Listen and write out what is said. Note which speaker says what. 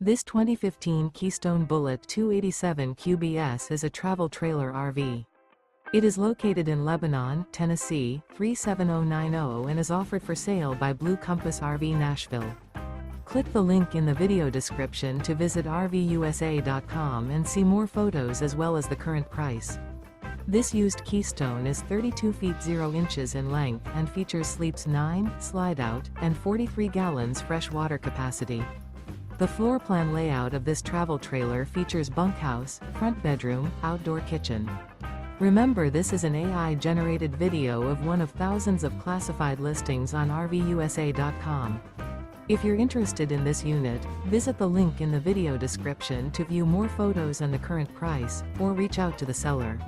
Speaker 1: This 2015 Keystone Bullet 287 QBS is a travel trailer RV. It is located in Lebanon, Tennessee, 37090 and is offered for sale by Blue Compass RV Nashville. Click the link in the video description to visit RVUSA.com and see more photos as well as the current price. This used Keystone is 32 feet 0 inches in length and features sleeps 9, Slideout, and 43 gallons fresh water capacity. The floor plan layout of this travel trailer features bunkhouse, front bedroom, outdoor kitchen. Remember, this is an AI-generated video of one of thousands of classified listings on RVUSA.com. If you're interested in this unit, visit the link in the video description to view more photos and the current price, or reach out to the seller.